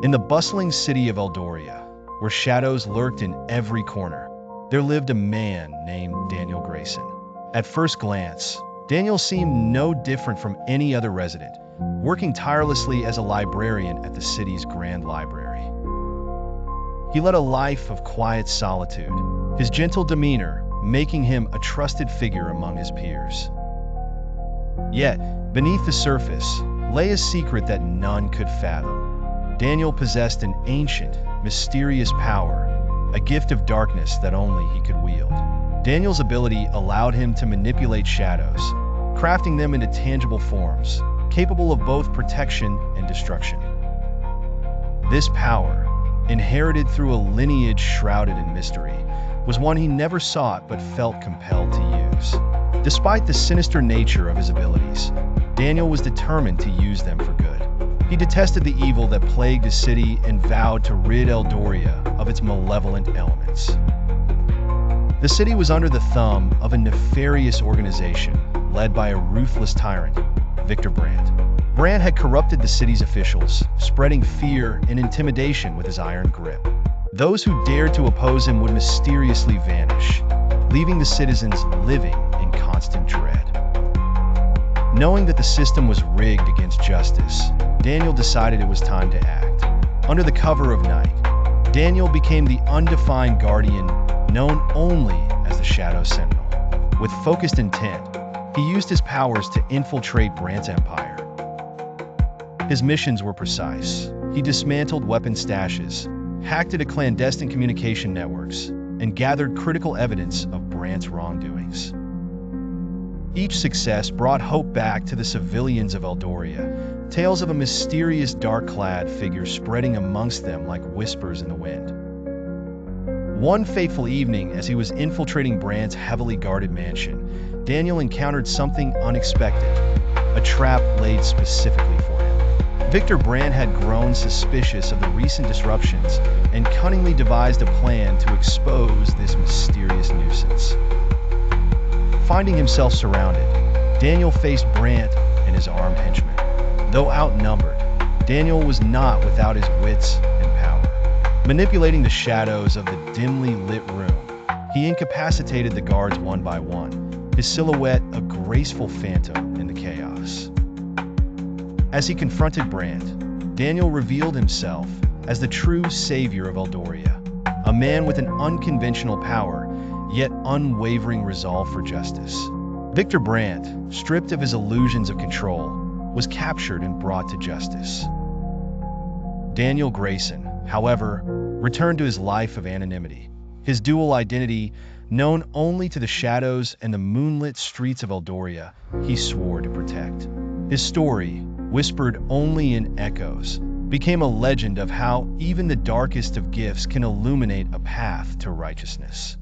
In the bustling city of Eldoria, where shadows lurked in every corner, there lived a man named Daniel Grayson. At first glance, Daniel seemed no different from any other resident, working tirelessly as a librarian at the city's Grand Library. He led a life of quiet solitude, his gentle demeanor making him a trusted figure among his peers. Yet, beneath the surface, lay a secret that none could fathom. Daniel possessed an ancient, mysterious power, a gift of darkness that only he could wield. Daniel's ability allowed him to manipulate shadows, crafting them into tangible forms, capable of both protection and destruction. This power, inherited through a lineage shrouded in mystery, was one he never sought but felt compelled to use. Despite the sinister nature of his abilities, Daniel was determined to use them for good. He detested the evil that plagued his city and vowed to rid Eldoria of its malevolent elements. The city was under the thumb of a nefarious organization led by a ruthless tyrant, Victor Brandt. Brandt had corrupted the city's officials, spreading fear and intimidation with his iron grip. Those who dared to oppose him would mysteriously vanish, leaving the citizens living in constant dread. Knowing that the system was rigged against justice, Daniel decided it was time to act. Under the cover of night, Daniel became the undefined guardian known only as the Shadow Sentinel. With focused intent, he used his powers to infiltrate Brandt's empire. His missions were precise. He dismantled weapon stashes, hacked into clandestine communication networks, and gathered critical evidence of Brandt's wrongdoings. Each success brought hope back to the civilians of Eldoria, tales of a mysterious dark-clad figure spreading amongst them like whispers in the wind. One fateful evening, as he was infiltrating Brandt's heavily guarded mansion, Daniel encountered something unexpected, a trap laid specifically for him. Victor Brandt had grown suspicious of the recent disruptions and cunningly devised a plan to expose this mysterious nuisance. Finding himself surrounded, Daniel faced Brandt and his armed henchmen. Though outnumbered, Daniel was not without his wits and power. Manipulating the shadows of the dimly lit room, he incapacitated the guards one by one, his silhouette a graceful phantom in the chaos. As he confronted Brandt, Daniel revealed himself as the true savior of Eldoria, a man with an unconventional power, yet unwavering resolve for justice. Victor Brandt, stripped of his illusions of control, was captured and brought to justice. Daniel Grayson, however, returned to his life of anonymity. His dual identity, known only to the shadows and the moonlit streets of Eldoria, he swore to protect. His story, whispered only in echoes, became a legend of how even the darkest of gifts can illuminate a path to righteousness.